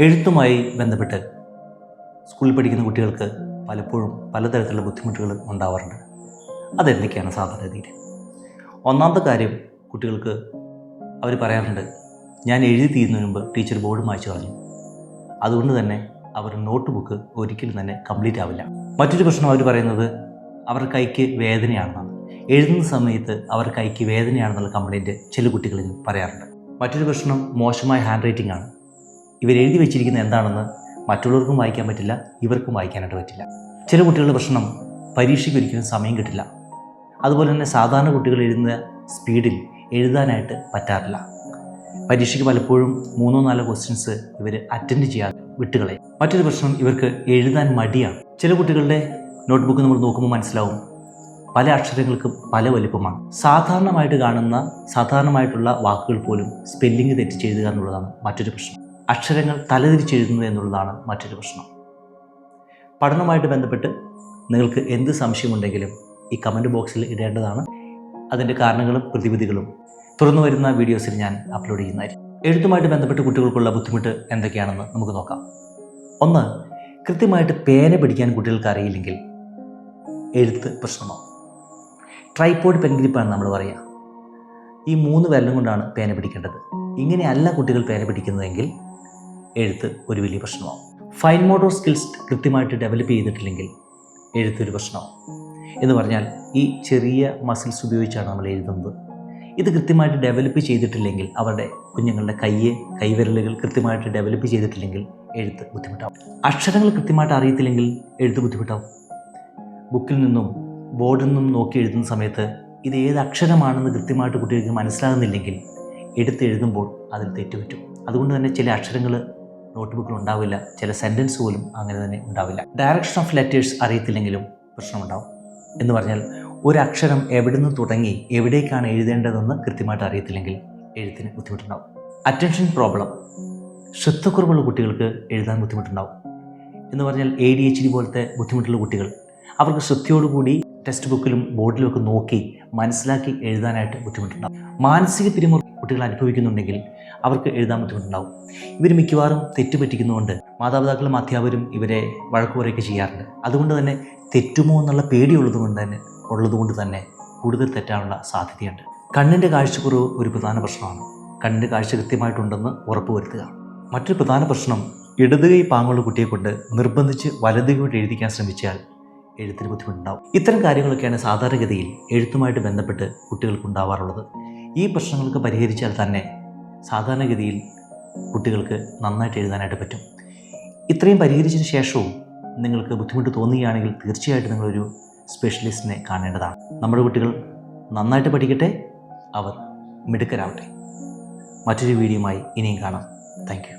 എഴുത്തുമായി ബന്ധപ്പെട്ട് സ്കൂളിൽ പഠിക്കുന്ന കുട്ടികൾക്ക് പലപ്പോഴും പലതരത്തിലുള്ള ബുദ്ധിമുട്ടുകൾ ഉണ്ടാവാറുണ്ട്. അതെന്തൊക്കെയാണ് സാധാരണഗതിയിൽ? ഒന്നാമത്തെ കാര്യം, കുട്ടികൾക്ക് അവർ പറയാറുണ്ട്, ഞാൻ എഴുതി തീരുന്നതിന് മുമ്പ് ടീച്ചർ ബോർഡ് മായ്ച്ചു കളഞ്ഞു, അതുകൊണ്ട് തന്നെ അവർ നോട്ട് ബുക്ക് ഒരിക്കലും തന്നെ കംപ്ലീറ്റ് ആവില്ല. മറ്റൊരു പ്രശ്നം അവർ പറയുന്നത് അവരുടെ കൈക്ക് വേദനയാണെന്നാണ്. എഴുതുന്ന സമയത്ത് അവർ കൈക്ക് വേദനയാണെന്നുള്ള കംപ്ലയിൻറ്റ് ചില കുട്ടികളിൽ പറയാറുണ്ട്. മറ്റൊരു പ്രശ്നം മോശമായ ഹാൻഡ് റൈറ്റിംഗ് ആണ്. ഇവരെഴുതി വെച്ചിരിക്കുന്നത് എന്താണെന്ന് മറ്റുള്ളവർക്കും വായിക്കാൻ പറ്റില്ല, ഇവർക്കും വായിക്കാനായിട്ട് പറ്റില്ല. ചില കുട്ടികളുടെ പ്രശ്നം പരീക്ഷയ്ക്ക് ഒരിക്കലും സമയം കിട്ടില്ല. അതുപോലെ തന്നെ സാധാരണ കുട്ടികൾ എഴുതുന്ന സ്പീഡിൽ എഴുതാനായിട്ട് പറ്റാറില്ല. പരീക്ഷയ്ക്ക് പലപ്പോഴും 3-4 ക്വസ്റ്റ്യൻസ് ഇവർ അറ്റൻഡ് ചെയ്യാൻ വിട്ടുകളയും. മറ്റൊരു പ്രശ്നം, ഇവർക്ക് എഴുതാൻ മടിയാണ്. ചില കുട്ടികളുടെ നോട്ട്ബുക്ക് നമ്മൾ നോക്കുമ്പോൾ മനസ്സിലാവും, പല അക്ഷരങ്ങൾക്കും പല വലിപ്പമാണ്. സാധാരണമായിട്ടുള്ള വാക്കുകൾ പോലും സ്പെല്ലിംഗ് തെറ്റിച്ച് എഴുതുക എന്നുള്ളതാണ് മറ്റൊരു പ്രശ്നം. അക്ഷരങ്ങൾ തലതിരിച്ചെഴുതുന്നത് എന്നുള്ളതാണ് മറ്റൊരു പ്രശ്നം. പഠനവുമായിട്ട് ബന്ധപ്പെട്ട് നിങ്ങൾക്ക് എന്ത് സംശയമുണ്ടെങ്കിലും ഈ കമൻറ്റ് ബോക്സിൽ ഇടേണ്ടതാണ്. അതിൻ്റെ കാരണങ്ങളും പ്രതിവിധികളും തുറന്നു വരുന്ന വീഡിയോസിൽ ഞാൻ അപ്ലോഡ് ചെയ്യുന്നതായിരിക്കും. എഴുത്തുമായിട്ട് ബന്ധപ്പെട്ട് കുട്ടികൾക്കുള്ള ബുദ്ധിമുട്ട് എന്തൊക്കെയാണെന്ന് നമുക്ക് നോക്കാം. ഒന്ന്, കൃത്യമായിട്ട് പേന പിടിക്കാൻ കുട്ടികൾക്ക് അറിയില്ലെങ്കിൽ എഴുത്ത് പ്രശ്നമാവും. ട്രൈപോഡ് പെൻ ഗ്രിപ്പാണ് നമ്മൾ പറയുക. ഈ 3 വിരലും കൊണ്ടാണ് പേന പിടിക്കേണ്ടത്. ഇങ്ങനെയല്ല കുട്ടികൾ പേന പിടിക്കുന്നതെങ്കിൽ എഴുത്ത് ഒരു വലിയ പ്രശ്നമാവും. ഫൈൻ മോട്ടോർ സ്കിൽസ് കൃത്യമായിട്ട് ഡെവലപ്പ് ചെയ്തിട്ടില്ലെങ്കിൽ എഴുത്തൊരു പ്രശ്നമാവും. എന്ന് പറഞ്ഞാൽ ഈ ചെറിയ മസിൽസ് ഉപയോഗിച്ചാണ് നമ്മൾ എഴുതുന്നത്. ഇത് കൃത്യമായിട്ട് ഡെവലപ്പ് ചെയ്തിട്ടില്ലെങ്കിൽ, അവരുടെ കുഞ്ഞുങ്ങളുടെ കൈവിരലുകൾ കൃത്യമായിട്ട് ഡെവലപ്പ് ചെയ്തിട്ടില്ലെങ്കിൽ എഴുത്ത് ബുദ്ധിമുട്ടാവും. അക്ഷരങ്ങൾ കൃത്യമായിട്ട് അറിയത്തില്ലെങ്കിൽ എഴുത്ത് ബുദ്ധിമുട്ടാവും. ബുക്കിൽ നിന്നും ബോർഡിൽ നിന്നും നോക്കി എഴുതുന്ന സമയത്ത് ഇത് ഏത് അക്ഷരമാണെന്ന് കൃത്യമായിട്ട് കുട്ടികൾക്ക് മനസ്സിലാകുന്നില്ലെങ്കിൽ എഴുതുമ്പോൾ അതിൽ തെറ്റുപറ്റും. അതുകൊണ്ട് തന്നെ ചില അക്ഷരങ്ങൾ നോട്ട് ബുക്കിൽ ഉണ്ടാവില്ല, ചില സെൻറ്റൻസ് പോലും അങ്ങനെ തന്നെ ഉണ്ടാവില്ല. ഡയറക്ഷൻ ഓഫ് ലെറ്റേഴ്സ് അറിയത്തില്ലെങ്കിലും പ്രശ്നമുണ്ടാവും. എന്ന് പറഞ്ഞാൽ ഒരു അക്ഷരം എവിടെ നിന്ന് തുടങ്ങി എവിടേക്കാണ് എഴുതേണ്ടതെന്ന് കൃത്യമായിട്ട് അറിയത്തില്ലെങ്കിൽ എഴുത്തിന് ബുദ്ധിമുട്ടുണ്ടാവും. അറ്റൻഷൻ പ്രോബ്ലം, ശ്രദ്ധക്കുറവുള്ള കുട്ടികൾക്ക് എഴുതാൻ ബുദ്ധിമുട്ടുണ്ടാവും. എന്ന് പറഞ്ഞാൽ ADHD പോലത്തെ ബുദ്ധിമുട്ടുള്ള കുട്ടികൾ, അവർക്ക് ശ്രദ്ധയോടുകൂടി ടെക്സ്റ്റ് ബുക്കിലും ബോർഡിലും ഒക്കെ നോക്കി മനസ്സിലാക്കി എഴുതാനായിട്ട് ബുദ്ധിമുട്ടുണ്ടാവും. മാനസിക പിരിമുറുക്കം കുട്ടികൾ അനുഭവിക്കുന്നുണ്ടെങ്കിൽ അവർക്ക് എഴുതാൻ ബുദ്ധിമുട്ടുണ്ടാവും. ഇവർ മിക്കവാറും തെറ്റുപറ്റിക്കുന്നതുകൊണ്ട് മാതാപിതാക്കളും അധ്യാപകരും ഇവരെ വഴക്കുപറയൊക്കെ ചെയ്യാറുണ്ട്. അതുകൊണ്ട് തന്നെ തെറ്റുമോ എന്നുള്ള ഉള്ളതുകൊണ്ട് തന്നെ കൂടുതൽ തെറ്റാനുള്ള സാധ്യതയുണ്ട്. കണ്ണിൻ്റെ കാഴ്ചക്കുറവ് ഒരു പ്രധാന പ്രശ്നമാണ്. കണ്ണിൻ്റെ കാഴ്ച കൃത്യമായിട്ടുണ്ടെന്ന് ഉറപ്പുവരുത്തുക. മറ്റൊരു പ്രധാന പ്രശ്നം, ഇടതുകൈ പാങ്ങുള്ള കുട്ടിയെ കൊണ്ട് നിർബന്ധിച്ച് വലതുകൈ എഴുതിക്കാൻ ശ്രമിച്ചാൽ എഴുത്തിന് ബുദ്ധിമുട്ടുണ്ടാവും. ഇത്തരം കാര്യങ്ങളൊക്കെയാണ് സാധാരണഗതിയിൽ എഴുത്തുമായിട്ട് ബന്ധപ്പെട്ട് കുട്ടികൾക്കുണ്ടാവാറുള്ളത്. ഈ പ്രശ്നങ്ങൾക്ക് പരിഹരിച്ചാൽ തന്നെ സാധാരണഗതിയിൽ കുട്ടികൾക്ക് നന്നായിട്ട് എഴുതാനായിട്ട് പറ്റും. ഇത്രയും പരിഹരിച്ചതിന് ശേഷവും നിങ്ങൾക്ക് ബുദ്ധിമുട്ട് തോന്നുകയാണെങ്കിൽ തീർച്ചയായിട്ടും നിങ്ങളൊരു സ്പെഷ്യലിസ്റ്റിനെ കാണേണ്ടതാണ്. നമ്മുടെ കുട്ടികൾ നന്നായിട്ട് പഠിക്കട്ടെ, അവർ മിടുക്കരാവട്ടെ. മറ്റൊരു വീഡിയോയുമായി ഇനിയും കാണാം. Thank you.